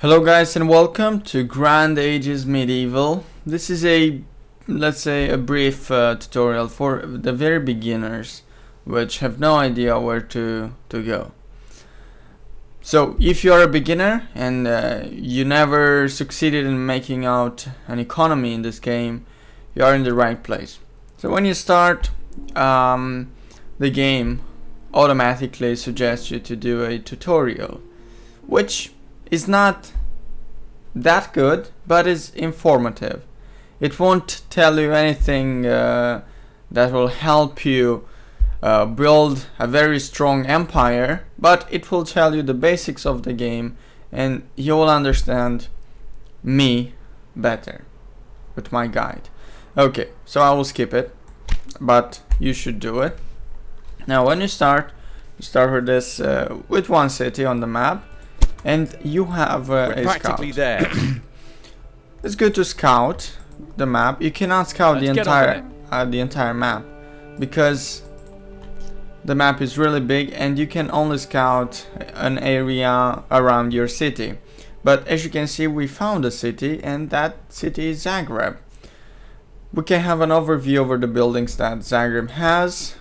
Hello guys and welcome to Grand Ages Medieval. This is let's say a brief tutorial for the very beginners which have no idea where to go. So if you are a beginner and you never succeeded in making out an economy in this game, you are in the right place. So when you start, the game automatically suggests you to do a tutorial, which is not that good, but is informative. It won't tell you anything that will help you build a very strong empire, but it will tell you the basics of the game and you will understand me better with my guide. Okay, so I will skip it, but you should do it. Now when you start with this with one city on the map, and you have a practically scout. there. It's good to scout the map. You cannot scout the entire map because the map is really big and you can only scout an area around your city. But as you can see, we found a city, and that city is Zagreb. We can have an overview over the buildings that Zagreb has,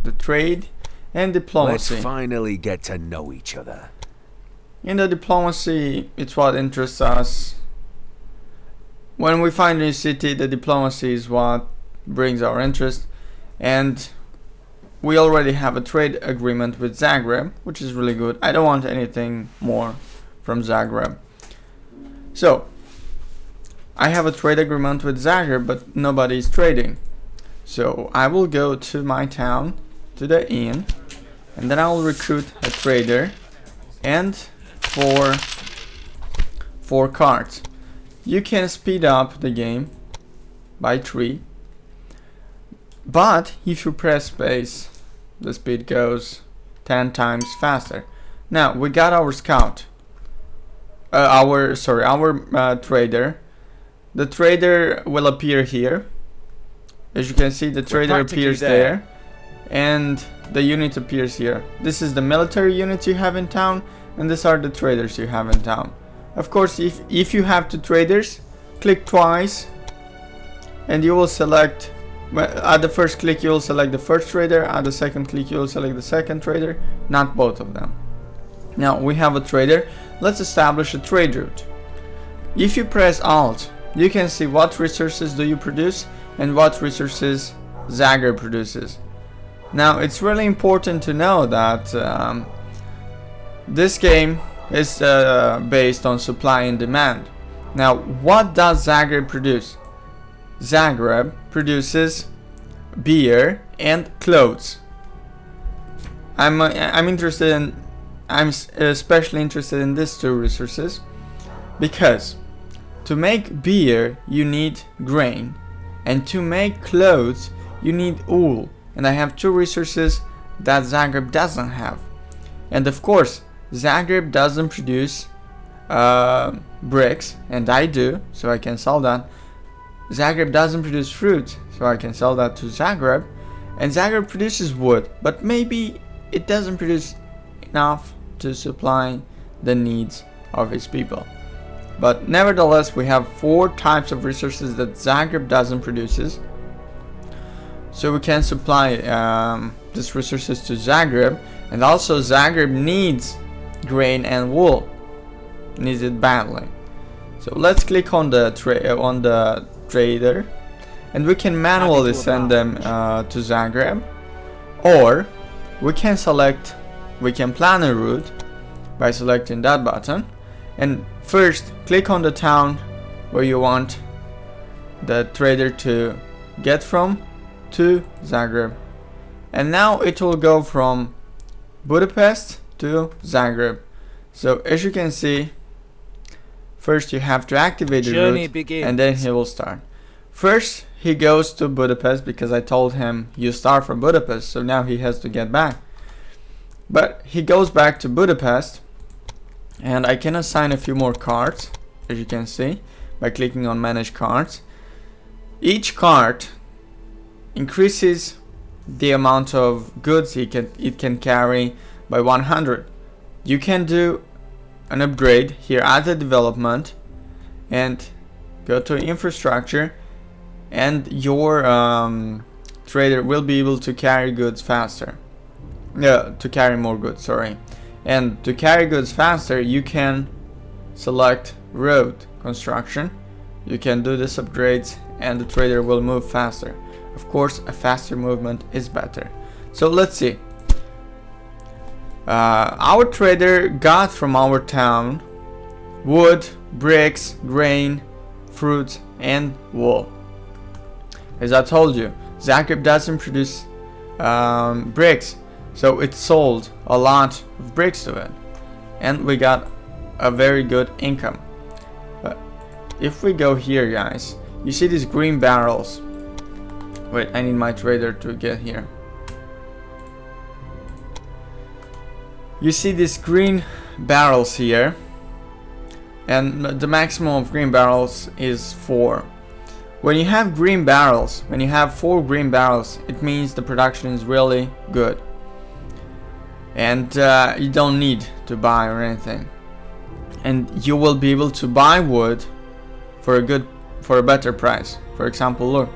the trade and diplomacy. Let's finally get to know each other. In the diplomacy, it's what interests us. When we find a new city, the diplomacy is what brings our interest, and we already have a trade agreement with Zagreb, which is really good. I don't want anything more from Zagreb. So, I have a trade agreement with Zagreb, but nobody is trading. So, I will go to my town, to the inn, and then I will recruit a trader and four cards. You can speed up the game by 3, but if you press space, the speed goes 10 times faster. Now we got our scout, our trader. The trader will appear here. As you can see, the trader appears there, and the unit appears here. This is the military unit you have in town, and these are the traders you have in town. Of course, if you have 2 traders, click twice and you will select, at the first click you will select the first trader, at the second click you will select the second trader, not both of them. Now we have a trader. Let's establish a trade route. If you press Alt, you can see what resources do you produce and what resources Zagreb produces. Now it's really important to know that this game is based on supply and demand. Now, what does Zagreb produce? Zagreb produces beer and clothes. I'm especially interested in these 2 resources because to make beer you need grain, and to make clothes you need wool. And I have 2 resources that Zagreb doesn't have. And of course, Zagreb doesn't produce bricks, and I do, so I can sell that. Zagreb doesn't produce fruit, so I can sell that to Zagreb. And Zagreb produces wood, but maybe it doesn't produce enough to supply the needs of its people. But nevertheless, we have 4 types of resources that Zagreb doesn't produce. So we can supply these resources to Zagreb, and also Zagreb needs grain and wool, needs it badly. So let's click on the trader, and we can manually send them to Zagreb, or we can plan a route by selecting that button, and first click on the town where you want the trader to get from to Zagreb, and now it will go from Budapest to Zagreb. So as you can see, first you have to activate the route and then he will start. First he goes to Budapest because I told him you start from Budapest, so now he has to get back. But he goes back to Budapest, and I can assign a few more cards, as you can see, by clicking on manage cards. Each card increases the amount of goods it can carry by 100. You can do an upgrade here at the development and go to infrastructure, and your trader will be able to carry goods faster. To carry more goods, sorry. And to carry goods faster, you can select road construction. You can do this upgrades and the trader will move faster. Of course, a faster movement is better. So let's see. Our trader got from our town wood, bricks, grain, fruits, and wool. As I told you, Zagreb doesn't produce bricks, so it sold a lot of bricks to it, and we got a very good income. But if we go here, guys, you see these green barrels. Wait, I need my trader to get here. You see these green barrels here, and the maximum of green barrels is 4. When you have green barrels, when you have 4 green barrels, it means the production is really good, and you don't need to buy or anything, and you will be able to buy wood for a better price. For example, look,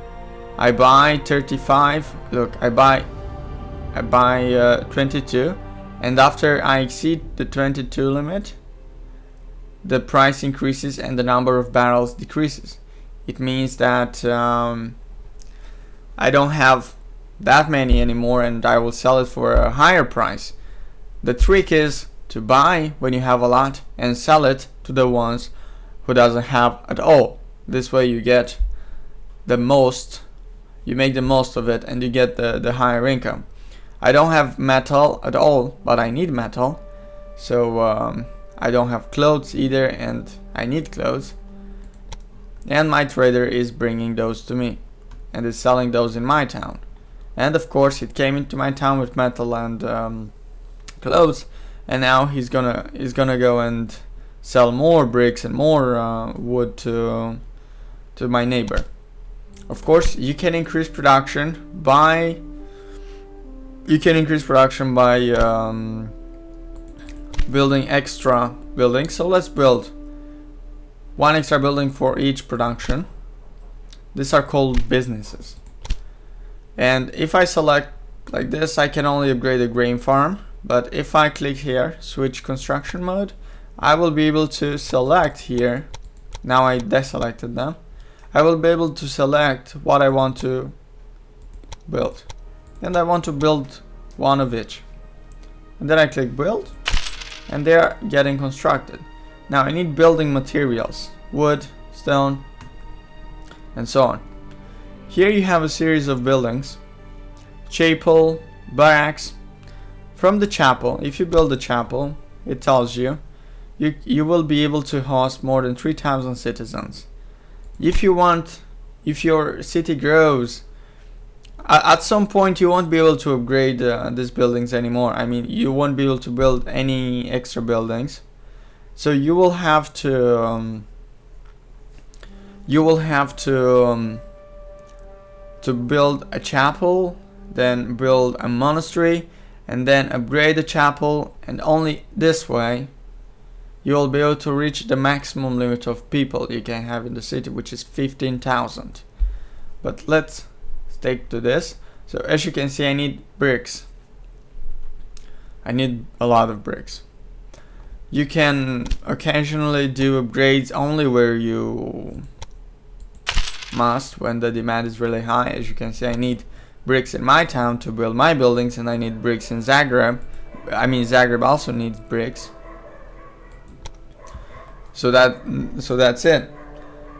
I buy 35. Look, I buy 22, and after I exceed the 22 limit, the price increases and the number of barrels decreases. It means that I don't have that many anymore, and I will sell it for a higher price. The trick is to buy when you have a lot and sell it to the ones who doesn't have at all. This way you get the most, you make the most of it, and you get the higher income. I don't have metal at all, but I need metal. So I don't have clothes either, and I need clothes. And my trader is bringing those to me and is selling those in my town. And of course it came into my town with metal and clothes, and now he's gonna go and sell more bricks and more wood to my neighbor. Of course, you can increase production by building extra buildings. So let's build one extra building for each production. These are called businesses. And if I select like this, I can only upgrade a grain farm. But if I click here, switch construction mode, I will be able to select here. Now I deselected them. I will be able to select what I want to build. And I want to build one of each. And then I click build, and they are getting constructed. Now I need building materials, wood, stone, and so on. Here you have a series of buildings: chapel, barracks. From the chapel, if you build a chapel, it tells you will be able to host more than 3,000 citizens. If your city grows, at some point you won't be able to upgrade these buildings anymore. I mean, you won't be able to build any extra buildings. So you will have to build a chapel, then build a monastery, and then upgrade the chapel, and only this way you will be able to reach the maximum limit of people you can have in the city, which is 15,000. But let's stick to this. So as you can see, I need bricks. I need a lot of bricks. You can occasionally do upgrades only where you must, when the demand is really high. As you can see, I need bricks in my town to build my buildings, and I need bricks in Zagreb. I mean, Zagreb also needs bricks. So that's it.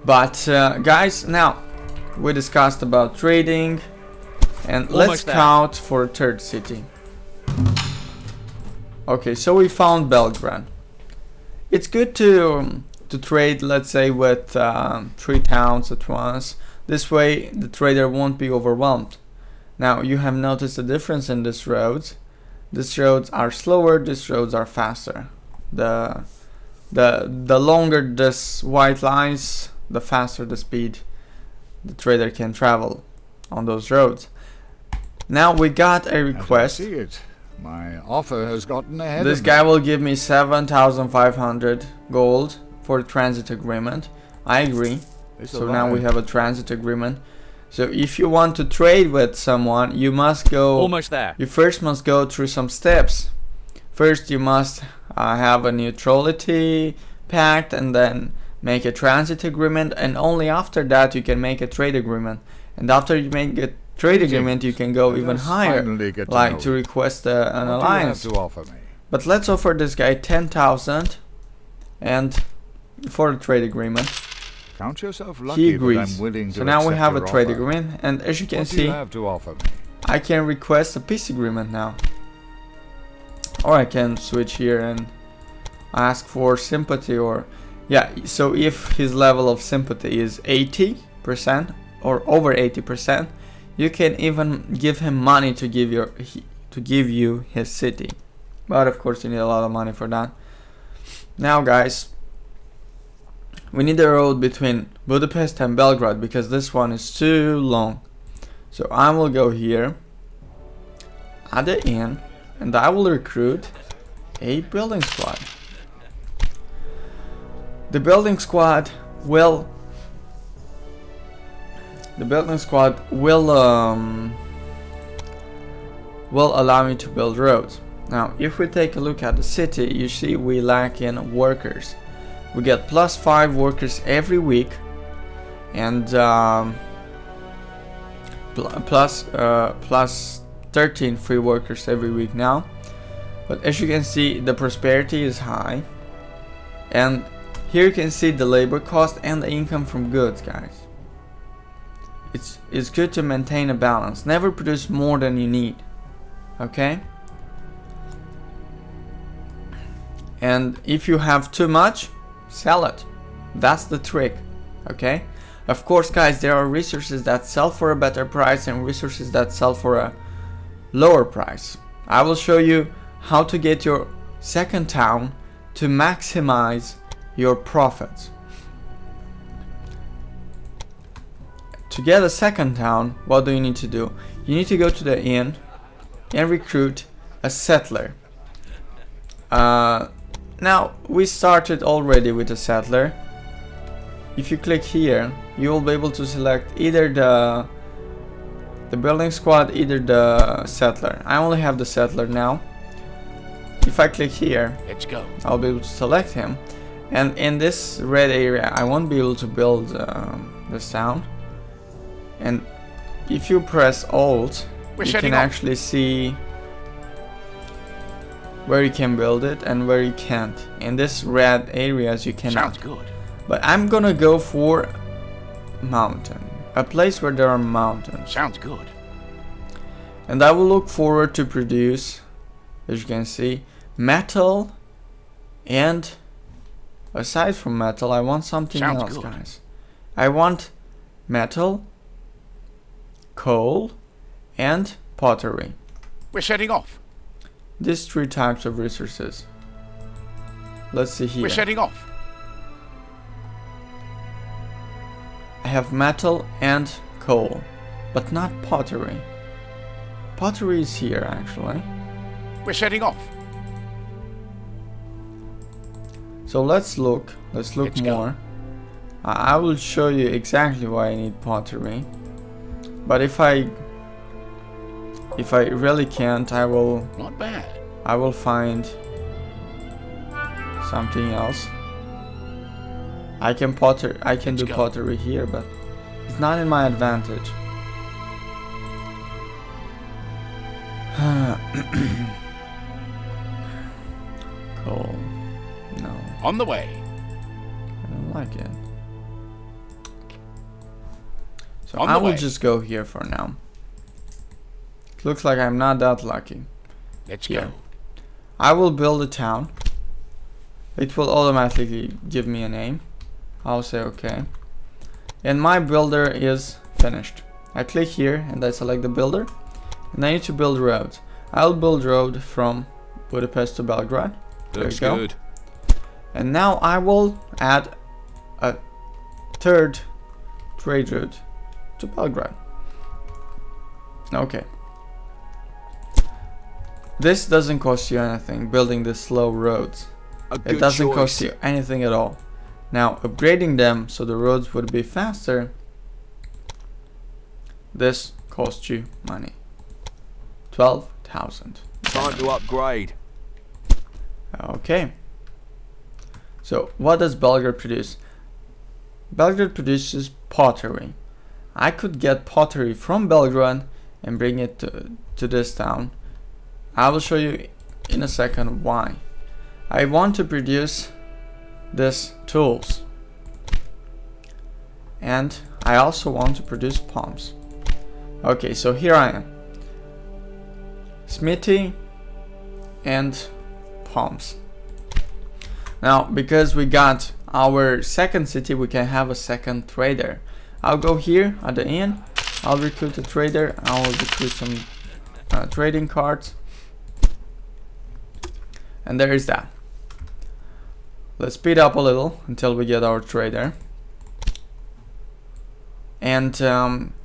But guys, now we discussed about trading, and let's scout for a third city. Okay, so we found Belgrade. It's good to trade, let's say, with 3 towns at once. This way the trader won't be overwhelmed. Now you have noticed the difference in these roads. These roads are slower, these roads are faster. The longer this white lines, the faster the speed the trader can travel on those roads. Now we got a request. As I see it, My offer has gotten ahead This of guy me. will give me 7,500 gold for the transit agreement. I agree. So now we have a transit agreement. So if you want to trade with someone, you must go. Almost there. You first must go through some steps. First, you must have a neutrality pact, and then make a transit agreement, and only after that you can make a trade agreement. And after you make a trade agreement, you can go even higher, like to request an alliance. What do you have to offer me? But let's offer this guy 10,000, and for the trade agreement. Count yourself He lucky that agrees. I'm willing to So now we accept have a your trade offer. agreement, and as you can What do you see, have to offer me? I can request a peace agreement now. Or I can switch here and ask for sympathy, or yeah, so if his level of sympathy is 80% or over 80%, you can even give him money to give you his city. But of course you need a lot of money for that. Now guys, we need a road between Budapest and Belgrade because this one is too long. So I will go here at the inn, and I will recruit a building squad. The building squad will allow me to build roads. Now if we take a look at the city, you see we lack in workers. We get +5 workers every week, and plus 13 free workers every week now. But as you can see, the prosperity is high, and here you can see the labor cost and the income from goods, guys. It's good to maintain a balance. Never produce more than you need, okay? And if you have too much, sell it. That's the trick, okay? Of course, guys, there are resources that sell for a better price and resources that sell for a lower price. I will show you how to get your second town to maximize your profits. To get a second town, what do you need to do? You need to go to the inn and recruit a settler. Now we started already with a settler. If you click here, you will be able to select either the building squad, either the settler. I only have the settler now. If I click here, Let's go. I'll be able to select him, and in this red area I won't be able to build this town. And if you press Alt, you can actually see where you can build it and where you can't. In this red areas you cannot. Sounds good. But I'm gonna go for mountain, a place where there are mountains. Sounds good. And I will look forward to produce, as you can see, metal, and aside from metal I want something Sounds else, good. guys. I want metal, coal, and pottery. We're setting off. These 3 types of resources. Let's see here. We're setting off. I have metal and coal, but not pottery. Pottery is here actually. We're setting off. So let's look Let's more. go. I will show you exactly why I need pottery. But if I really can't, I will Not bad. find something else. I can Let's do go. pottery here, but it's not in my advantage. Coal. No, On the way. I don't like it. So On I the will way. just go here for now. It looks like I'm not that lucky. Let's Here. go. I will build a town. It will automatically give me a name. I'll say okay. And my builder is finished. I click here and I select the builder. And I need to build roads. I'll build road from Budapest to Belgrade. There Looks you go. good. And now I will add a third trade route to Belgrade. Okay. this doesn't cost you anything, building the slow roads. A good It doesn't choice. cost you anything at all. Now, upgrading them so the roads would be faster, this costs you money. 12,000. Time to upgrade. Okay. So, what does Belgrade produce? Belgrade produces pottery. I could get pottery from Belgrade and bring it to this town. I will show you in a second why. I want to produce these tools. And I also want to produce palms. Okay, so here I am. Smithy and palms. Now, because we got our second city, we can have a second trader. I'll go here at the inn. I'll recruit a trader. I'll recruit some trading cards. And there is that. Let's speed up a little until we get our trader. And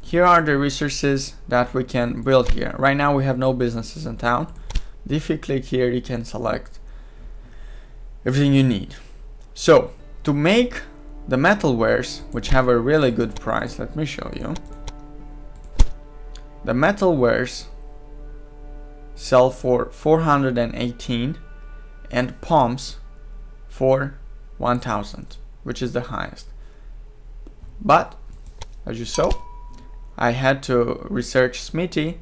here are the resources that we can build here. Right now we have no businesses in town. If you click here, you can select everything you need. So, to make the metalwares, which have a really good price, let me show you. The metalwares sell for 418 and palms for 1000, which is the highest. But as you saw, I had to research smithy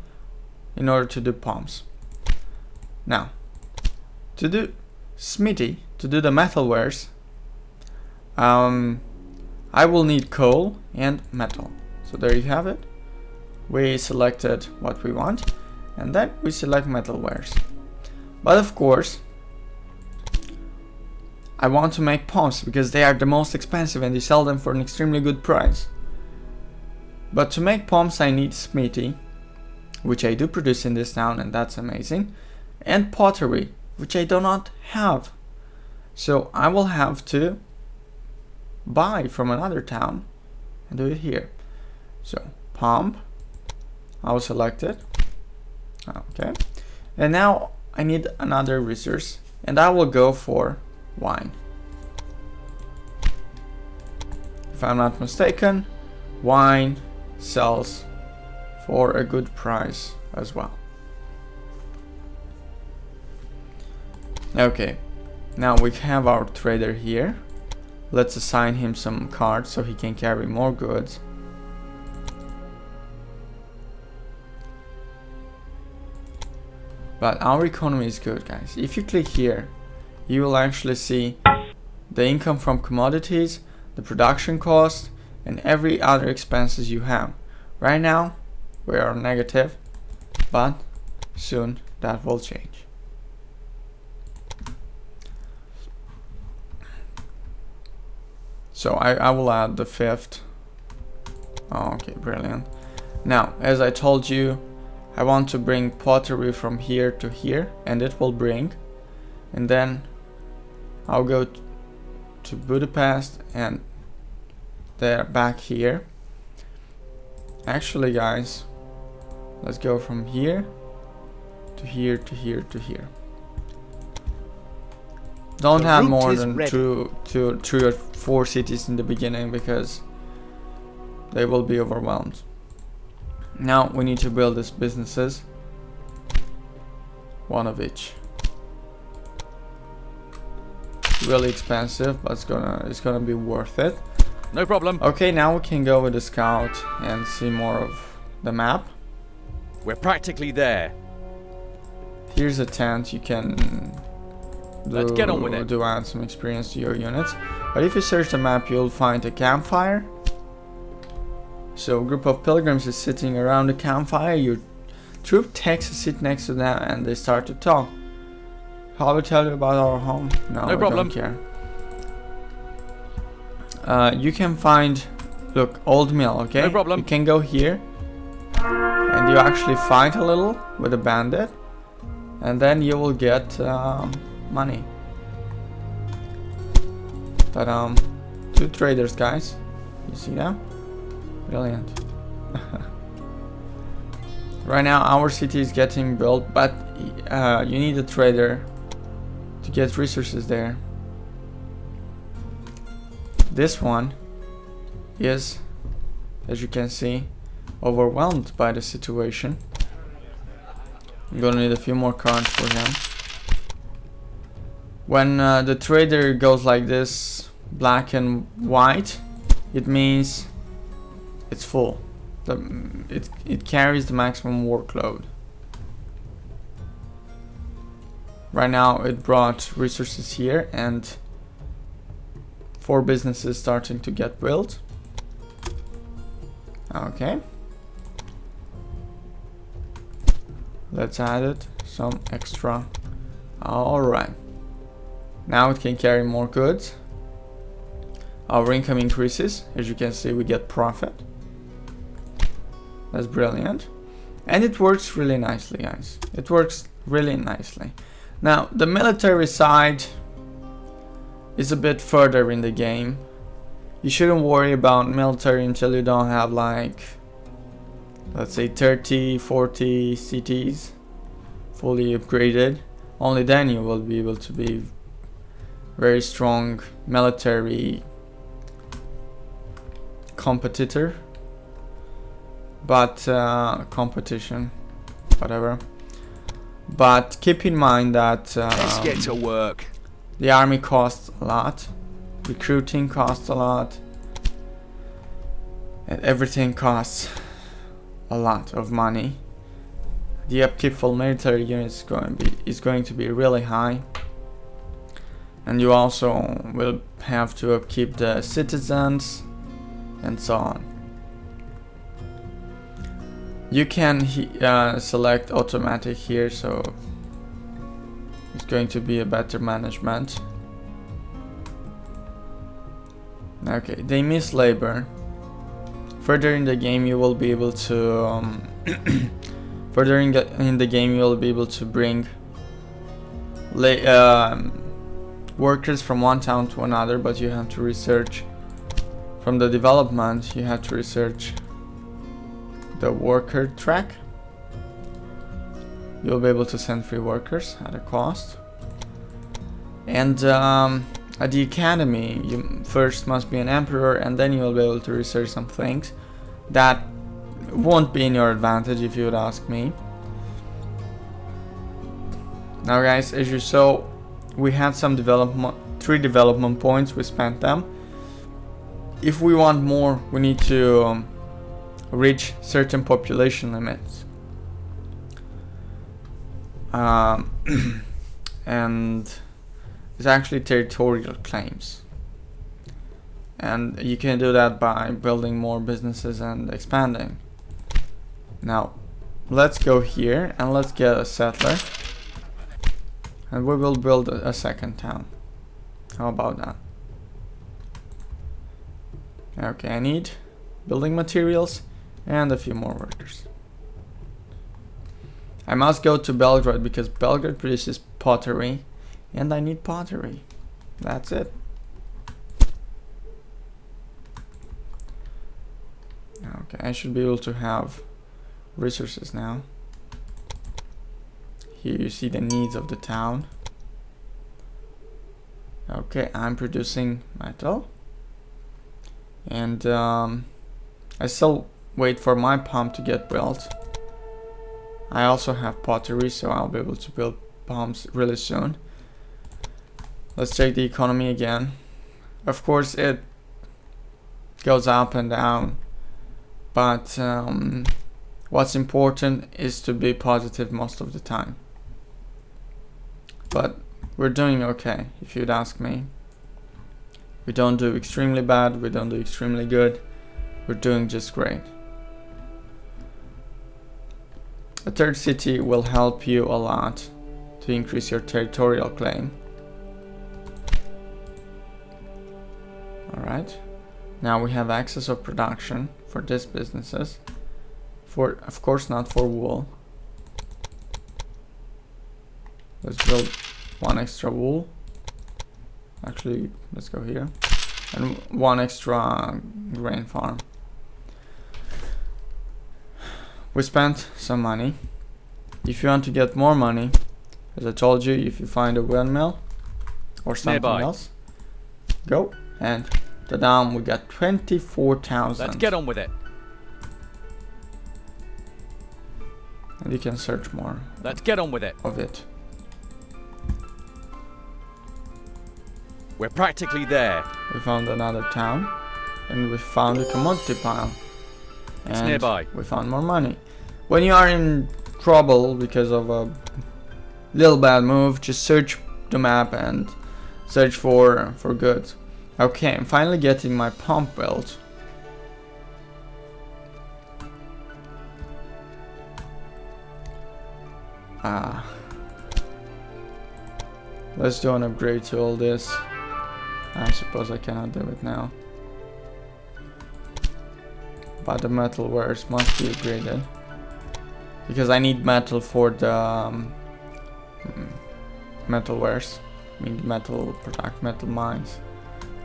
in order to do palms. Now, to do smithy, to do the metalwares, I will need coal and metal. So there you have it. We selected what we want, and then we select metalwares. But of course, I want to make palms because they are the most expensive and you sell them for an extremely good price. But to make palms I need smithy, which I do produce in this town, and that's amazing, and pottery, which I do not have. So I will have to buy from another town and do it here. So palm, I will select it. Okay, and now I need another resource, and I will go for wine. If I'm not mistaken, wine sells for a good price as well. Okay, now we have our trader here. Let's assign him some cards so he can carry more goods. But our economy is good, guys. If you click here, you will actually see the income from commodities, the production cost, and every other expenses you have. Right now, we are negative, but soon that will change. So I will add the fifth. Oh, okay, brilliant. Now, as I told you, I want to bring pottery from here to here, and it will bring. And then I'll go to Budapest and they're back here. Actually, guys, let's go from here to here to here to here. Don't have more than three or four cities in the beginning because they will be overwhelmed. Now we need to build these businesses, one of each. Really expensive, but it's gonna be worth it. No problem. Okay, now we can go with the scout and see more of the map. We're practically there. Here's a tent. You can Let's get on with it. add some experience to your units. But if you search the map, you'll find a campfire. So a group of pilgrims is sitting around the campfire. Your troop takes a seat next to them and they start to talk. Shall we tell you about our home? No, No problem. Don't care. You can find, look, old mill, okay? No problem. You can go here and you actually fight a little with a bandit, and then you will get money. But 2 traders, guys. You see that? Brilliant. Right now our city is getting built, but you need a trader to get resources there. This one is, as you can see, overwhelmed by the situation. I'm gonna need a few more cards for him. When the trader goes like this, black and white, it means it's full. It carries the maximum workload. Right now it brought resources here and 4 businesses starting to get built. Okay. Let's add it some extra. Alright. Now it can carry more goods. Our income increases. As you can see, we get profit. That's brilliant. And it works really nicely, guys. It works really nicely. Now, the military side is a bit further in the game. You shouldn't worry about military until you don't have like, let's say 30, 40 cities fully upgraded. Only then you will be able to be very strong military competitor. But competition, whatever. But keep in mind that let's get to work. The army costs a lot, recruiting costs a lot, and everything costs a lot of money. The upkeep for military units is going to be really high, and you also will have to upkeep the citizens and so on. You can select automatic here, so it's going to be a better management. Okay, they miss labor. Further in the game, you will be able to further in the game, you will be able to bring workers from one town to another, but you have to research from the development. You have to research the worker track. You'll be able to send free workers at a cost. And at the academy, you first must be an emperor, and then you will be able to research some things that won't be in your advantage if you would ask me. Now guys, as you saw, we had some 3 development points, we spent them. If we want more, we need to reach certain population limits. And it's actually territorial claims. And you can do that by building more businesses and expanding. Now, let's go here and let's get a settler. And we will build a second town. How about that? Okay, I need building materials and a few more workers. I must go to Belgrade because Belgrade produces pottery and I need pottery. That's it. Okay, I should be able to have resources now. Here you see the needs of the town. Okay, I'm producing metal. And I still wait for my pump to get built. I also have pottery, so I'll be able to build pumps really soon. Let's check the economy again. Of course it goes up and down, but what's important is to be positive most of the time. But we're doing okay, if you'd ask me. We don't do extremely bad, we don't do extremely good. We're doing just great. A third city will help you a lot to increase your territorial claim. Alright, now we have access of production for these businesses. Of course not for wool. Let's build 1 extra wool. Actually, let's go here. And 1 extra grain farm. We spent some money. if you want to get more money, as I told you, if you find a windmill or something Nearby. else, go and ta-dam, we got 24,000. Let's get on with it. And you can search more Let's get on with it. of it. We're practically there. We found another town, and we found a commodity pile. It's And nearby. we found more money. When you are in trouble because of a little bad move, just search the map and search for goods. Okay, I'm finally getting my pump built. Let's do an upgrade to all this. I suppose I cannot do it now. But the metal wares must be upgraded. Because I need metal for the metal wares. I mean metal product, metal mines.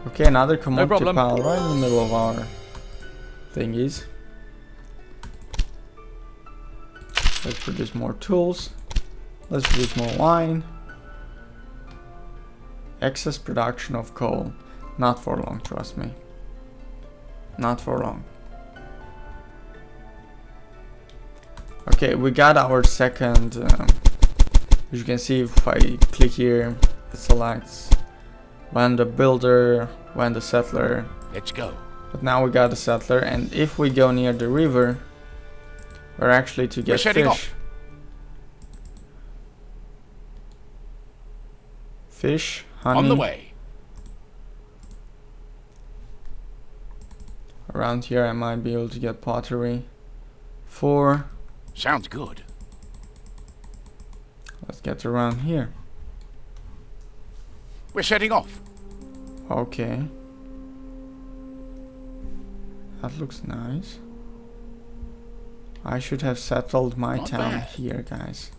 Okay, another commodity problem. pile right in the middle of our thingies. Let's produce more tools. Let's produce more wine. Excess production of coal. Not for long, trust me. Not for long. Okay, we got our second. As you can see, if I click here, it selects when the builder, when the settler. Let's go. But now we got a settler, and if we go near the river, we're actually to get setting fish. off. Fish, honey. On the way. Around here, I might be able to get pottery. 4. Sounds good. Let's get around here. We're setting off. Okay. That looks nice. I should have settled my Not town bad. here, guys.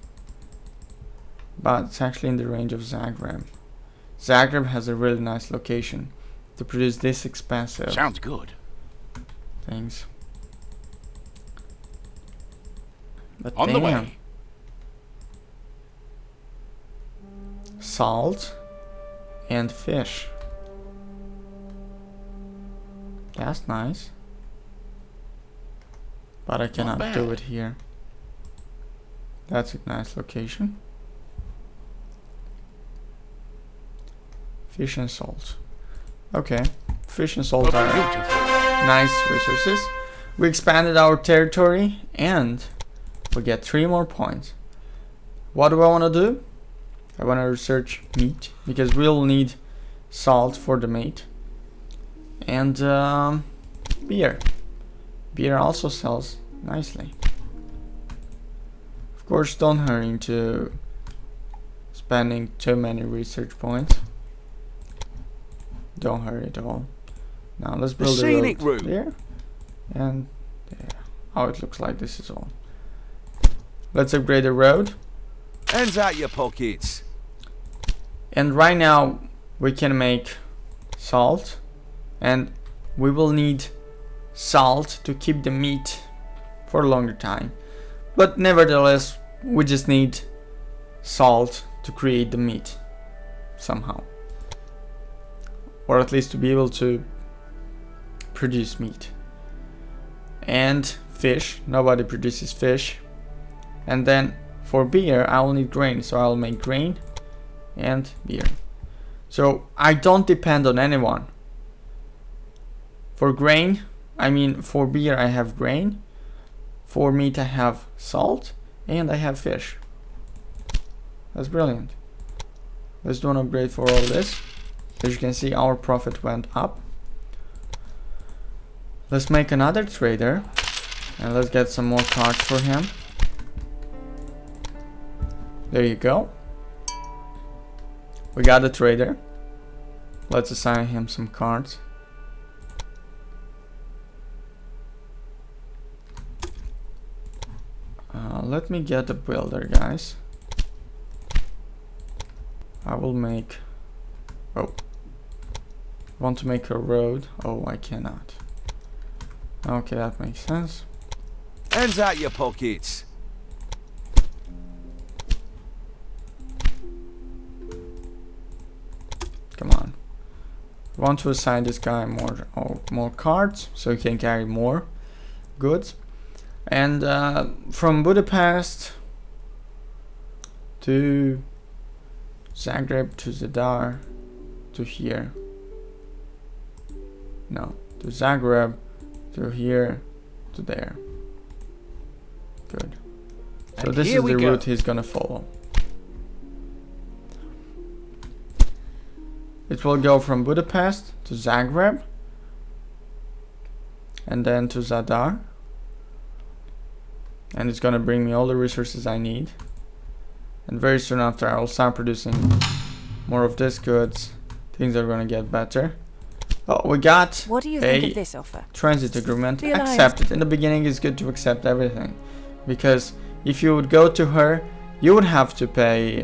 But it's actually in the range of Zagreb. Zagreb has a really nice location to produce this expensive Sounds good. things. But On the damn. way. Salt and fish. That's nice. But I cannot do bad. it here. That's a nice location. Fish and salt. Okay. Fish and salt are Beautiful. nice resources. We expanded our territory and we get 3 more points. What do I want to do? I want to research meat because we'll need salt for the meat. And beer. Beer also sells nicely. Of course, don't hurry into spending too many research points. Don't hurry at all. Now let's build a scenic road route. there and there. Oh, it looks like this is all. Let's upgrade the road. Hands out your pockets. And right now we can make salt, and we will need salt to keep the meat for a longer time. But nevertheless, we just need salt to create the meat somehow. Or at least to be able to produce meat. And fish. Nobody produces fish. And then for beer, I will need grain. So I'll make grain and beer. So I don't depend on anyone. For grain, for beer I have grain. For meat I have salt. And I have fish. That's brilliant. Let's do an upgrade for all this. As you can see, our profit went up. Let's make another trader. And let's get some more cards for him. There you go. We got a trader. Let's assign him some cards. Let me get a builder, guys. I will make... Oh. Want to make a road? Oh, I cannot. Okay, that makes sense. Hands out your pockets. want to assign this guy more cards so he can carry more goods. And from Budapest to Zagreb to Zadar to here. No, to Zagreb to here to there. Good. So And this here is we the go. route he's gonna follow. It will go from Budapest to Zagreb and then to Zadar, and it's gonna bring me all the resources I need, and very soon after I will start producing more of these goods. Things are gonna get better. Oh, we got What do you think a of this offer? transit agreement. The alliance- Accept it. In the beginning it's good to accept everything, because if you would go to her, you would have to pay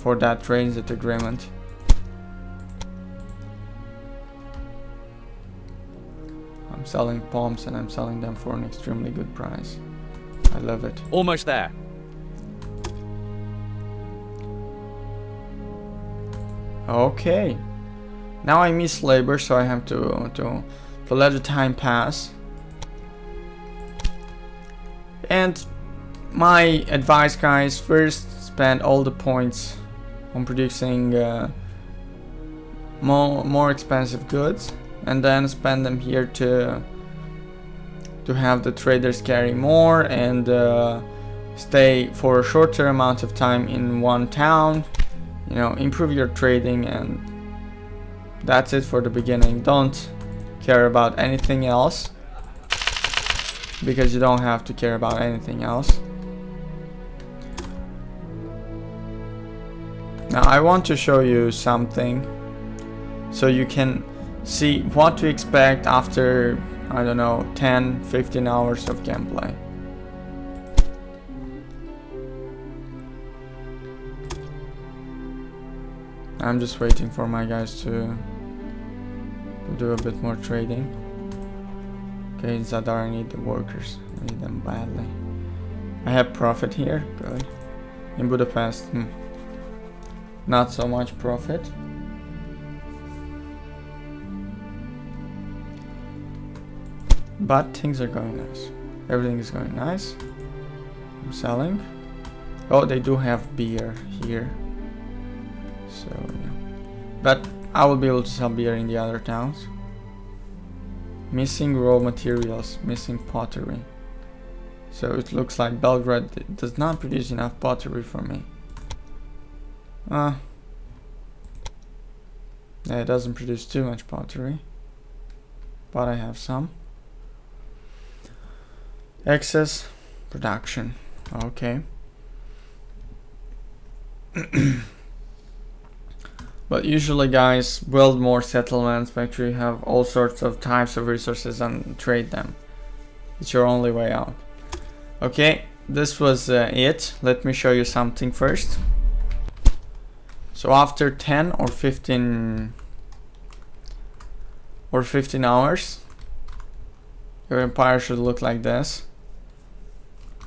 for that transit agreement. I'm selling palms and I'm selling them for an extremely good price. I love it. Almost there. Okay. Now I miss labor, so I have to let the time pass. And my advice, guys, first spend all the points on producing more expensive goods, and then spend them here to have the traders carry more and stay for a shorter amount of time in one town. You know, improve your trading, and that's it for the beginning. Don't care about anything else, because you don't have to care about anything else. Now I want to show you something so you can see what to expect after, I don't know, 10-15 hours of gameplay. I'm just waiting for my guys to do a bit more trading. Okay, Zadar, I need the workers. I need them badly. I have profit here, good. In Budapest, not so much profit. But things are going nice. Everything is going nice. I'm selling. Oh, they do have beer here. So, yeah. But I will be able to sell beer in the other towns. Missing raw materials, missing pottery. So it looks like Belgrade does not produce enough pottery for me. Yeah, it doesn't produce too much pottery, but I have some. Excess production. Okay. But usually, guys, build more settlements, make sure you have all sorts of types of resources and trade them. It's your only way out. Okay, this was it. Let me show you something first. So after 10 or 15 hours, your empire should look like this.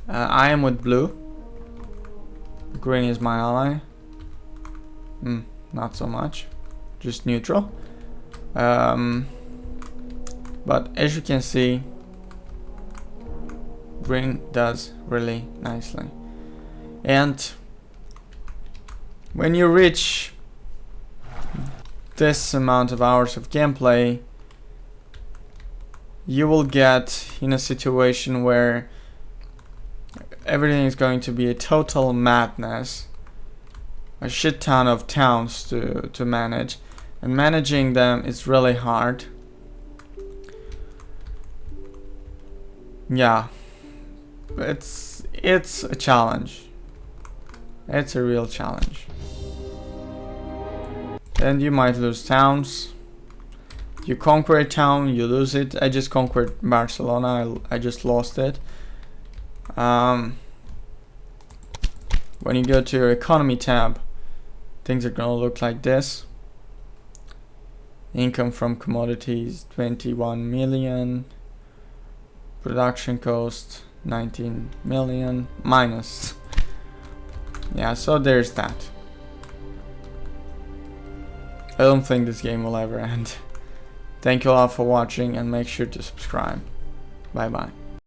I am with blue. Green is my ally. Not so much, just neutral. But as you can see, green does really nicely. And when you reach this amount of hours of gameplay, you will get in a situation where everything is going to be a total madness. A shit ton of towns to manage, and managing them is really hard. Yeah, it's a challenge. It's a real challenge. And you might lose towns. You conquer a town, you lose it. I just conquered Barcelona. I just lost it. When you go to your economy tab, things are gonna look like this. Income from commodities 21 million. Production cost 19 million minus. Yeah, so there's that. I don't think this game will ever end. Thank you all for watching and make sure to subscribe. Bye bye.